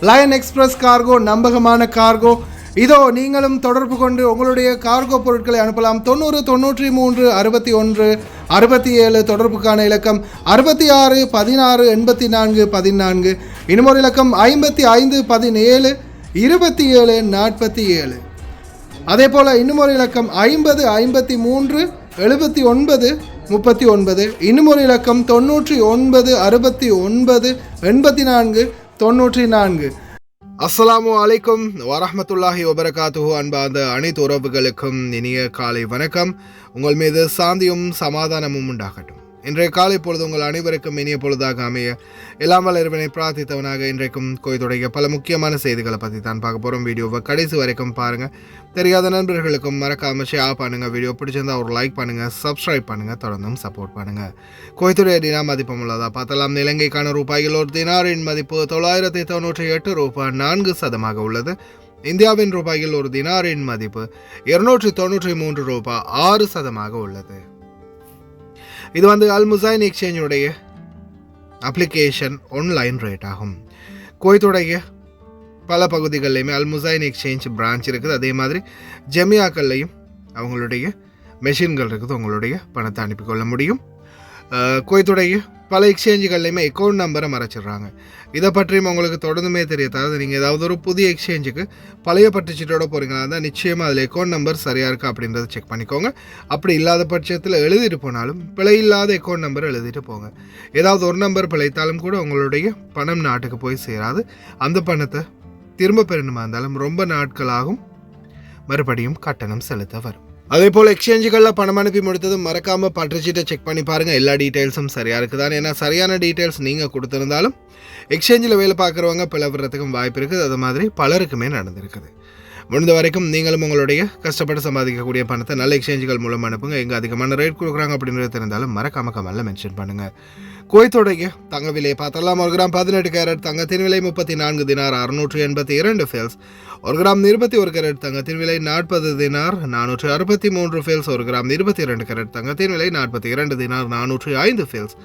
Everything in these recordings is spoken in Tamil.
லயன் எக்ஸ்பிரஸ் கார்கோ நம்பகமான கார்கோ. இதோ நீங்களும் தொடர்பு கொண்டு உங்களுடைய கார்கோ பொருட்களை அனுப்பலாம். 90 93 61 67 தொடர்புக்கான இலக்கம் 66 16 84 14. இன்னொரு இலக்கம் 55 17 27 47. அதே போல் இன்னுமொரு இலக்கம் 50 53 79 39. இன்னுமொரு இலக்கம் 99 69 84 94. அஸ்ஸலாமு அலைக்கும் வரஹ்மத்துல்லாஹி வபரகாத்துஹு. அன்பார்ந்த அனைத்து உறவுகளுக்கும் இனிய காலை வணக்கம். உங்கள் மீது சாந்தியும் சமாதானமும் உண்டாகட்டும். இன்றைய காலை பொழுது உங்கள் அனைவருக்கும் இனிய பொழுதாக அமைய எல்லாம் வல்ல இறைவனை பிரார்த்தித்தவனாக இன்றைக்கும் கோயத்துடைய பல முக்கியமான செய்திகளை பற்றி தான் பார்க்க போகிறோம். வீடியோவை கடைசி வரைக்கும் பாருங்கள். தெரியாத நண்பர்களுக்கும் மறக்காமல் ஷேர் பண்ணுங்கள். வீடியோ பிடிச்சிருந்தால் ஒரு லைக் பண்ணுங்கள், சப்ஸ்கிரைப் பண்ணுங்கள், தொடர்ந்தும் சப்போர்ட் பண்ணுங்கள். கோயத்துடைய தினா மதிப்பு உள்ளதா பார்த்தலாம். இலங்கைக்கான ரூபாயில் ஒரு தினாரின் மதிப்பு 998 ரூபாய் 4% உள்ளது. இந்தியாவின் ரூபாயில் ஒரு தினாரின் மதிப்பு 293 ரூபாய் 6% உள்ளது. இது அல் முசைன் எக்ஸ்சேஞ்சுடைய அப்ளிகேஷன் ஆன்லைன் ரேட் ஆகும். குவைத்துடைய பல பகுதிகளிலையுமே அல் முசைன் எக்ஸ்சேஞ்ச் பிரான்ச் இருக்குது. அதே மாதிரி ஜெமியாக்கள்லையும் அவங்களுடைய மெஷின்கள் இருக்குது. உங்களுடைய பணத்தை அனுப்பிக்கொள்ள முடியும். குவைத்துடைய பல எக்ஸ்சேஞ்சுகள்லையுமே அக்கௌண்ட் நம்பரை மறைச்சிடுறாங்க. இதை பற்றியும் உங்களுக்கு தொடர்ந்துமே தெரியாது. நீங்கள் ஏதாவது ஒரு புதிய எக்ஸ்சேஞ்சுக்கு பழைய பட்டுச்சீட்டோட போகிறீங்களா இருந்தால் நிச்சயமாக அதில் அக்கௌண்ட் நம்பர் சரியாக இருக்கா அப்படின்றத செக் பண்ணிக்கோங்க. அப்படி இல்லாத பட்சத்தில் எழுதிட்டு போனாலும் பிழை இல்லாத அக்கௌண்ட் நம்பர் எழுதிட்டு போங்க. ஏதாவது ஒரு நம்பர் பிழைத்தாலும் கூட உங்களுடைய பணம் நாட்டுக்கு போய் சேராது. அந்த பணத்தை திரும்ப பெறணுமா இருந்தாலும் ரொம்ப நாட்களாகும். மறுபடியும் கட்டணம் செலுத்த வரும். அதே போல் எக்ஸ்சேஞ்சுகளில் பணம் அனுப்பி முடித்ததும் மறக்காமல் பற்றுச்சீட்டை செக் பண்ணி பாருங்கள். எல்லா டீட்டெயில்ஸும் சரியாக இருக்குதான். ஏன்னா சரியான டீட்டெயில்ஸ் நீங்கள் கொடுத்துருந்தாலும் எக்ஸ்சேஞ்சில் வேலை பார்க்குறவங்க பிளவுறதுக்கும் வாய்ப்பு இருக்குது. அது மாதிரி பலருக்குமே நடந்திருக்குது. முடிந்த வரைக்கும் நீங்களும் உங்களுடைய கஷ்டப்பட்டு சம்பாதிக்கக்கூடிய பணத்தை நல்ல எக்ஸ்சேஞ்சுகள் மூலம் அனுப்புங்க. எங்கே அதிகமான ரேட் கொடுக்குறாங்க அப்படின்றது தெரிந்தாலும் மறக்காம கமெண்ட்ல மென்ஷன் பண்ணுங்கள். குவைத்துடைய தங்க விலையை பார்த்தலாம். 1 கிராம் 18 கேரட் தங்கத்தின் விலை 34 தினார் 682 ஃபேல்ஸ். 1 கிராம் 21 கேரட் தங்கத்தின் விலை 40 தினார் 463 ஃபேல்ஸ். 1 கிராம் 22 கேரட் தங்கத்தின் விலை 42 தினார் 405 ஃபேல்ஸ்.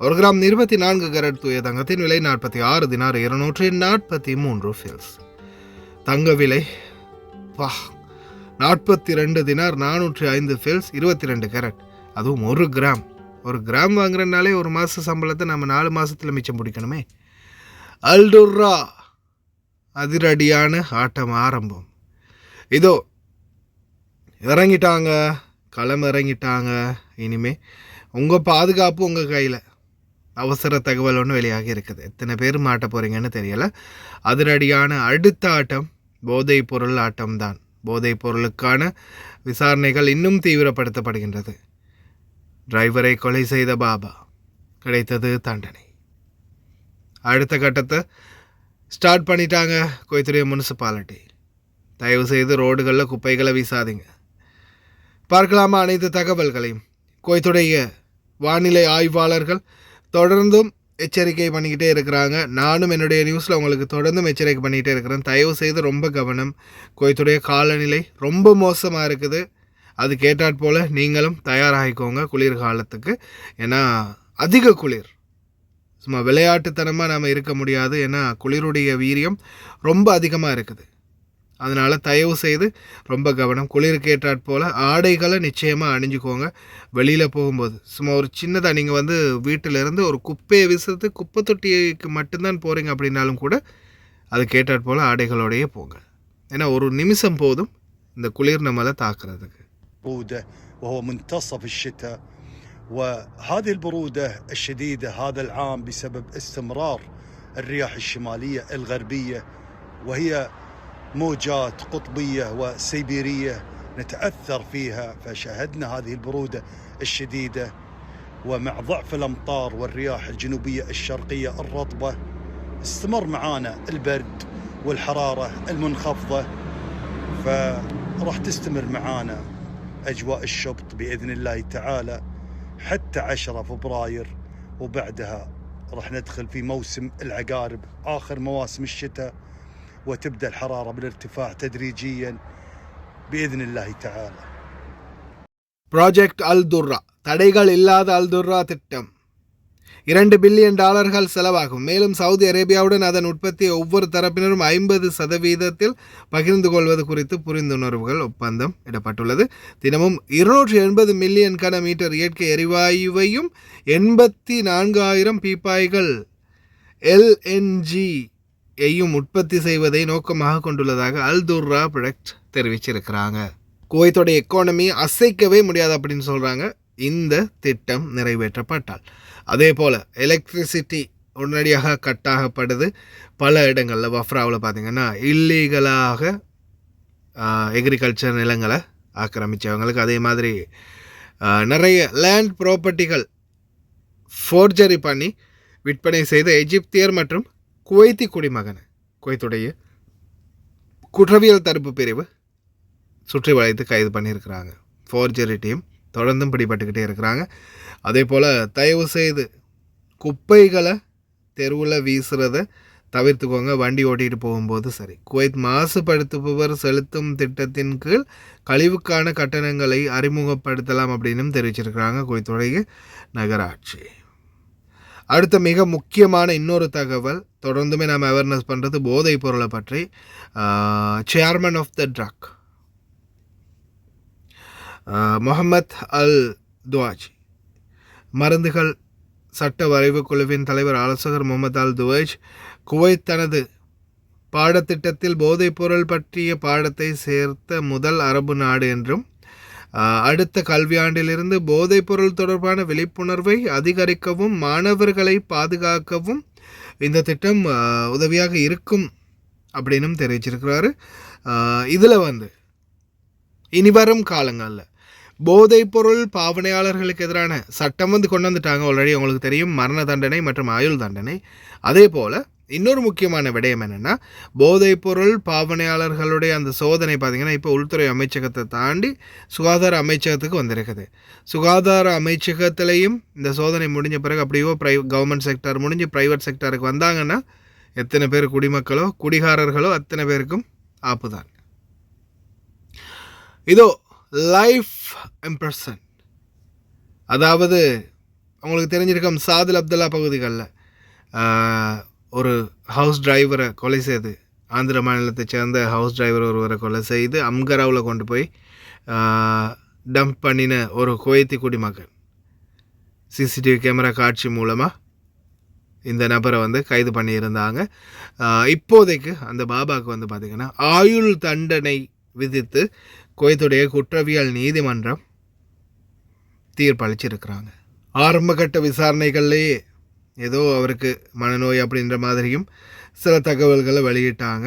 1 கிராம் 24 கேரட் தூய தங்கத்தின் விலை 46 தினார் 243 ஃபேல்ஸ். தங்க விலை 42 தினார் 405 ஃபேல்ஸ் 22 கேரட். அதுவும் 1 கிராம் வாங்குறதுனாலே ஒரு மாத சம்பளத்தை நம்ம 4 மாதத்தில் மிச்சம் பிடிக்கணுமே. அல்டுர்ரா அதிரடியான ஆட்டம் ஆரம்பம். இதோ இறங்கிட்டாங்க, களம் இறங்கிட்டாங்க. இனிமே உங்கள் பாதுகாப்பு உங்கள் கையில். அவசர தகவல் ஒன்று வெளியாகி இருக்குது. எத்தனை பேர் மாட்ட போகிறீங்கன்னு தெரியலை. அதிரடியான அடுத்த ஆட்டம் போதைப் பொருள் ஆட்டம்தான். போதைப் பொருளுக்கான விசாரணைகள் இன்னும் தீவிரப்படுத்தப்படுகின்றது. டிரைவரை கொலை செய்த பாபா கிடைத்தது தண்டனை. அடுத்த கட்டத்தை ஸ்டார்ட் பண்ணிட்டாங்க கோயத்துடைய முனிசிபாலிட்டி. தயவு செய்து ரோடுகளில் குப்பைகளை வீசாதீங்க. பார்க்கலாமா அனைத்து தகவல்களையும். கோயத்துடைய வானிலை ஆய்வாளர்கள் தொடர்ந்தும் எச்சரிக்கை பண்ணிக்கிட்டே இருக்கிறாங்க. நானும் என்னுடைய நியூஸில் உங்களுக்கு தொடர்ந்தும் எச்சரிக்கை பண்ணிக்கிட்டே இருக்கிறேன். தயவு செய்து ரொம்ப கவனம். கோயத்துடைய காலநிலை ரொம்ப மோசமாக இருக்குது. அது கேட்டாற் போல் நீங்களும் தயாராகிக்கோங்க குளிர்காலத்துக்கு. ஏன்னா அதிக குளிர், சும்மா விளையாட்டுத்தனமாக நாம் இருக்க முடியாது. ஏன்னா குளிருடைய வீரியம் ரொம்ப அதிகமாக இருக்குது. அதனால் தயவு செய்து ரொம்ப கவனம். குளிருக்கு ஏற்றாற் போல் ஆடைகளை நிச்சயமாக அணிஞ்சுக்கோங்க. வெளியில் போகும்போது சும்மா ஒரு சின்னதாக நீங்கள் வீட்டிலேருந்து ஒரு குப்பையை வீசுறது குப்பை தொட்டிக்கு மட்டும்தான் போகிறீங்க அப்படின்னாலும் கூட அது கேட்டாற் போல் ஆடைகளோடையே போங்க. ஏன்னா ஒரு நிமிஷம் போதும் இந்த குளிர் நம்மளை தாக்குறதுக்கு. وهو منتصف الشتاء، وهذه البرودة الشديدة هذا العام بسبب استمرار الرياح الشمالية الغربية، وهي موجات قطبية وسيبيرية نتأثر فيها، فشهدنا هذه البرودة الشديدة. ومع ضعف الأمطار والرياح الجنوبية الشرقية الرطبة استمر معانا البرد والحرارة المنخفضة، فراح تستمر معانا أجواء الشبط بإذن الله تعالى حتى 10 فبراير، وبعدها راح ندخل في موسم العقارب آخر مواسم الشتاء، وتبدأ الحرارة بالارتفاع تدريجيا بإذن الله تعالى. ப்ராஜெக்ட் அல்துர்ரா, தடைகள் இல்லாத அல்துர்ரா திட்டம். $2 பில்லியன் செலவாகும். மேலும் சவுதி அரேபியாவுடன் அதன் உற்பத்தியை ஒவ்வொரு தரப்பினரும் 50% பகிர்ந்து கொள்வது குறித்து புரிந்துணர்வுகள் ஒப்பந்தம் இடப்பட்டுள்ளது. தினமும் 280 மில்லியன் கன மீட்டர் இயற்கை எரிவாயுவையும் 84,000 பீப்பாய்கள் LNG-யையும் உற்பத்தி செய்வதை நோக்கமாக கொண்டுள்ளதாக அல்துர்ரா ப்ராடக்ட் தெரிவிச்சிருக்கிறாங்க. குவைத்தோடைய எக்கானமி அசைக்கவே முடியாது அப்படின்னு சொல்கிறாங்க இந்த திட்டம் நிறைவேற்றப்பட்டால். அதே போல் எலக்ட்ரிசிட்டி உடனடியாக கட்டாகப்படுது. பல இடங்களில் வஃப்ராவில் பார்த்திங்கன்னா இல்லீகலாக எக்ரிகல்ச்சர் நிலங்களை ஆக்கிரமித்தவங்களுக்கு, அதே மாதிரி நிறைய லேண்ட் ப்ராப்பர்ட்டிகள் ஃபோர்ஜரி பண்ணி விற்பனை செய்த எஜிப்தியர் மற்றும் குவைத்தி குடிமகனை குவைத்துடைய குற்றவியல் தடுப்பு பிரிவு சுற்றி வளைத்து கைது பண்ணியிருக்கிறாங்க. ஃபோர்ஜரி டீம் தொடர்ந்தும் பிடிபட்டுக்கிட்டே இருக்கிறாங்க. அதே போல் தயவு செய்து குப்பைகளை தெருவில் வீசுகிறத தவிர்த்துக்கோங்க. வண்டி ஓட்டிகிட்டு போகும்போது சரி. குவைத் மாசுபடுத்துபவர் செலுத்தும் திட்டத்தின் கீழ் கழிவுக்கான கட்டணங்களை அறிமுகப்படுத்தலாம் அப்படின்னு தெரிவிச்சிருக்கிறாங்க குவைத்துடைய நகராட்சி. அடுத்த மிக முக்கியமான இன்னொரு தகவல், தொடர்ந்துமே நாம் அவேர்னஸ் பண்ணுறது போதைப் பொருளை பற்றி. Chairman of the drug Mohammed Al துவாஜ், மருந்துகள் சட்ட வரைவு குழுவின் தலைவர் ஆலோசகர் முகமது அல் துவாஜ் குவைத் தனது பாடத்திட்டத்தில் போதைப்பொருள் பற்றிய பாடத்தை சேர்த்த முதல் அரபு நாடு என்றும் அடுத்த கல்வியாண்டிலிருந்து போதைப்பொருள் தொடர்பான விழிப்புணர்வை அதிகரிக்கவும் மாணவர்களை பாதுகாக்கவும் இந்த திட்டம் உதவியாக இருக்கும் அப்படின்னும் தெரிவிச்சிருக்கிறாரு. இதில் இனிவரும் காலங்களில் போதைப்பொருள் பாவனையாளர்களுக்கு எதிரான சட்டம் கொண்டு வந்துட்டாங்க. ஆல்ரெடி உங்களுக்கு தெரியும், மரண தண்டனை மற்றும் ஆயுள் தண்டனை. அதே போல் இன்னொரு முக்கியமான விடயம் என்னென்னா, போதைப்பொருள் பாவனையாளர்களுடைய அந்த சோதனை பார்த்திங்கன்னா இப்போ உள்துறை அமைச்சகத்தை தாண்டி சுகாதார அமைச்சகத்துக்கு வந்திருக்குது. சுகாதார அமைச்சகத்திலையும் இந்த சோதனை முடிஞ்ச பிறகு அப்படியோ கவர்மெண்ட் செக்டர் முடிஞ்சு ப்ரைவேட் செக்டருக்கு வந்தாங்கன்னா எத்தனை பேர் குடிமக்களோ குடிகாரர்களோ அத்தனை பேருக்கும் ஆப்பு தான். இதோ லைஃப் இம்ப்ரெஷன், அதாவது உங்களுக்கு தெரிஞ்சிருக்கும் சாதில் அப்துல்லா பகுதிகளில் ஒரு ஹவுஸ் டிரைவரை கொலை செய்து, ஆந்திர மாநிலத்தை சேர்ந்த ஹவுஸ் டிரைவர் ஒருவரை கொலை செய்து அம்கராவில் கொண்டு போய் டம்ப் பண்ணின ஒரு குவைத்தி குடிமகன் சிசிடிவி கேமரா காட்சி மூலமாக இந்த நபரை கைது பண்ணியிருந்தாங்க. இப்போதைக்கு அந்த பாபாவுக்கு பார்த்திங்கன்னா ஆயுள் தண்டனை விதித்து குவைத்துடைய குற்றவியல் நீதிமன்றம் தீர்ப்பளிச்சிருக்கிறாங்க. ஆரம்பகட்ட விசாரணைகள்லேயே ஏதோ அவருக்கு மனநோய் அப்படின்ற மாதிரியும் சில தகவல்களை வெளியிட்டாங்க.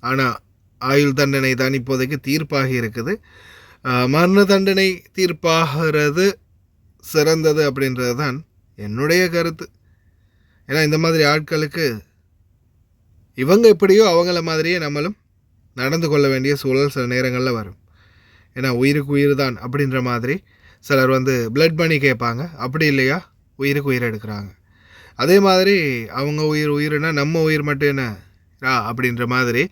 ஆனால் ஆயுள் தண்டனை தான் இப்போதைக்கு தீர்ப்பாகி இருக்குது. மரண தண்டனை தீர்ப்பாகிறது சிறந்தது அப்படின்றது தான் என்னுடைய கருத்து. ஏன்னா இந்த மாதிரி ஆட்களுக்கு இவங்க எப்படியோ அவங்கள மாதிரியே நம்மளும் நடந்து கொள்ள வேண்டிய சூழல் சில நேரங்களில் வரும். ஏன்னா உயிருக்கு உயிர் தான் அப்படின்ற மாதிரி சிலர் பிளட் பண்ணி கேட்பாங்க. அப்படி இல்லையா உயிருக்கு உயிர் எடுக்கிறாங்க. அதே மாதிரி அவங்க உயிர்னா நம்ம உயிர் மட்டும் என்ன அப்படின்ற மாதிரி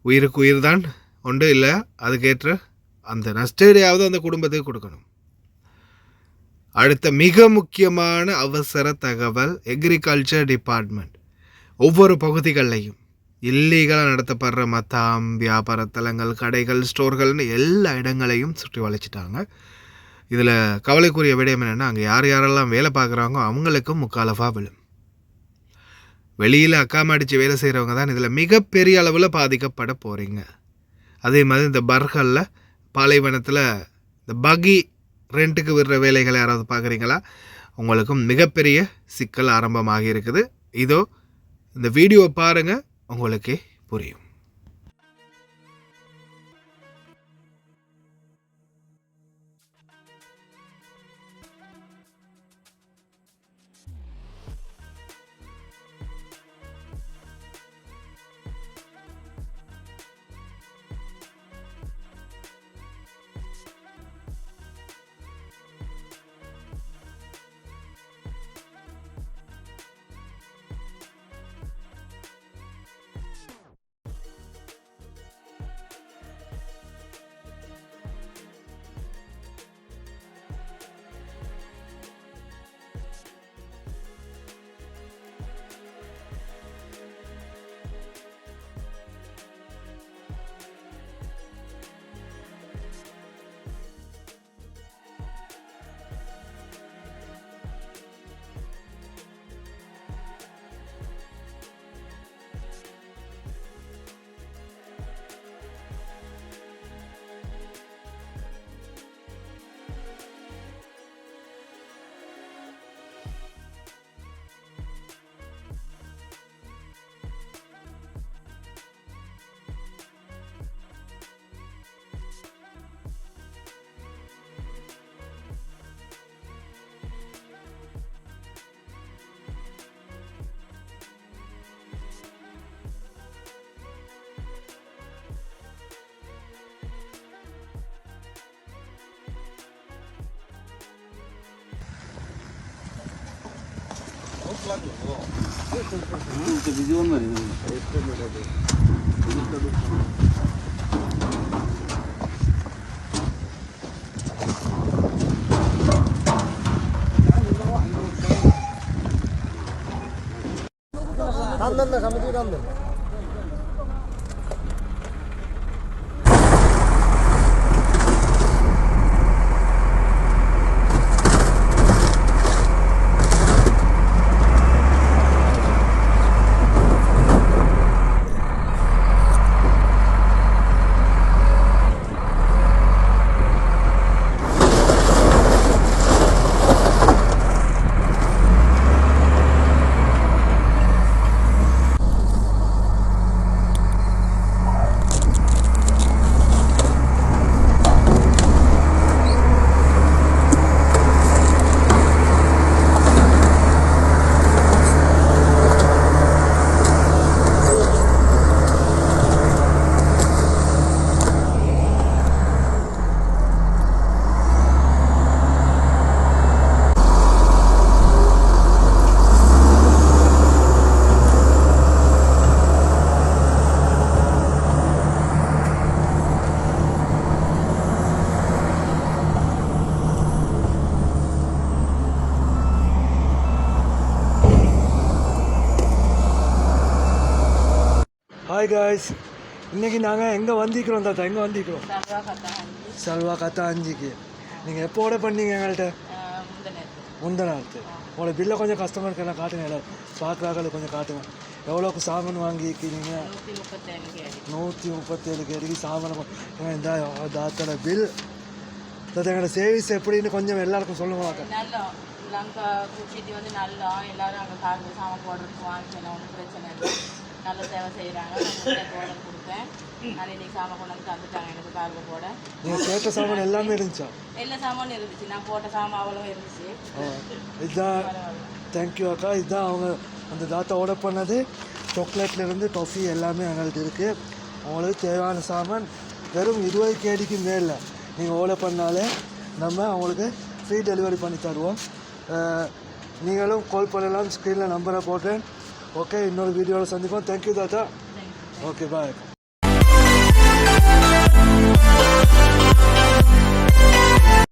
உயிருக்கு உயிர் தான் ஒன்று இல்லை, அதுக்கேற்ற அந்த நஷ்டேடையாவது அந்த குடும்பத்துக்கு கொடுக்கணும். அடுத்த மிக முக்கியமான அவசர தகவல், எக்ரிகல்ச்சர் டிபார்ட்மெண்ட் ஒவ்வொரு பகுதிகள்லையும் இல்லீகலாக நடத்தப்படுற மத்தாம் வியாபார தலங்கள், கடைகள், ஸ்டோர்கள்னு எல்லா இடங்களையும் சுற்றி வளைச்சிட்டாங்க. இதில் கவலைக்குரிய விடயம் என்னென்னா, அங்கே யாரெல்லாம் வேலை பார்க்குறாங்களோ அவங்களுக்கும் முக்காலஃபாக விழும். வெளியில் அக்காமடித்து வேலை செய்கிறவங்க தான் இதில் மிகப்பெரிய அளவில் பாதிக்கப்பட போகிறீங்க. அதே மாதிரி இந்த பர்களில் பாலைவனத்தில் இந்த பகி ரெண்ட்டுக்கு விடுற வேலைகளை யாராவது பார்க்குறீங்களா, உங்களுக்கும் மிகப்பெரிய சிக்கல் ஆரம்பமாகி இருக்குது. இதோ இந்த வீடியோ பாருங்கள், உங்களுக்கே புரியும். ஹாய் காய்ஸ், இன்றைக்கி நாங்கள் எங்கே வந்திக்கிறோம் தாத்தா? எங்கே வந்திக்கிறோம்? சல்வா கத்தா அஞ்சுக்கு. நீங்கள் எப்போ ஆர்டர் பண்ணீங்க எங்கள்கிட்ட? முந்தநாத்து. உங்களோட பில்லை கொஞ்சம் கஸ்டமருக்கு எல்லாம் காட்டுங்க, எல்லாம் பார்க்குறாக்களுக்கு கொஞ்சம் காட்டுங்க. எவ்வளோக்கு சாமான் வாங்கிக்கிறீங்க? 137 கேடிக்கு சாமான். இந்த தாத்தோட பில் தாத்தா, எங்களோட சர்வீஸ் எப்படின்னு கொஞ்சம் எல்லாருக்கும் சொல்லுவாங்க. நாங்கள் கூட்டிட்டு வந்து நல்லா எல்லாரும் அங்கே கார்டு சாமான் போடுறதுக்கு வாங்கிக்கலாம், ஒன்றும் பிரச்சனை இல்லை. நல்ல சேவை செய்கிறாங்க. நான் ஆர்டர் கொடுத்தேன், நான் இன்னைக்கு சாமான் கொண்டு வந்து தந்துட்டாங்க எனக்கு கார்டு போட. நீங்கள் கேட்ட சாமான் எல்லாமே இருந்துச்சா? எல்லா சாமானும் இருந்துச்சு, நான் போட்ட சாமான் அவ்வளோ இருந்துச்சு. இதுதான், தேங்க்யூ அக்கா. இதுதான் அவங்க அந்த தாத்தா ஆர்டர் பண்ணது. சாக்லேட்லேருந்து டாஃபி எல்லாமே எங்கள்கிட்ட இருக்குது. அவங்களுக்கு தேவையான சாமான் வெறும் 20 கேடிக்கு மேலே நீங்கள் ஆர்டர் பண்ணாலே நம்ம அவங்களுக்கு ஃப்ரீ டெலிவரி பண்ணி தருவோம். நீங்களும் கால் பண்ணலாம், ஸ்க்ரீனில் நம்பரை போட்டேன். ஓகே, இன்னொரு வீடியோவில் சந்திப்போம். தேங்க்யூ தாத்தா. ஓகே, பாய்.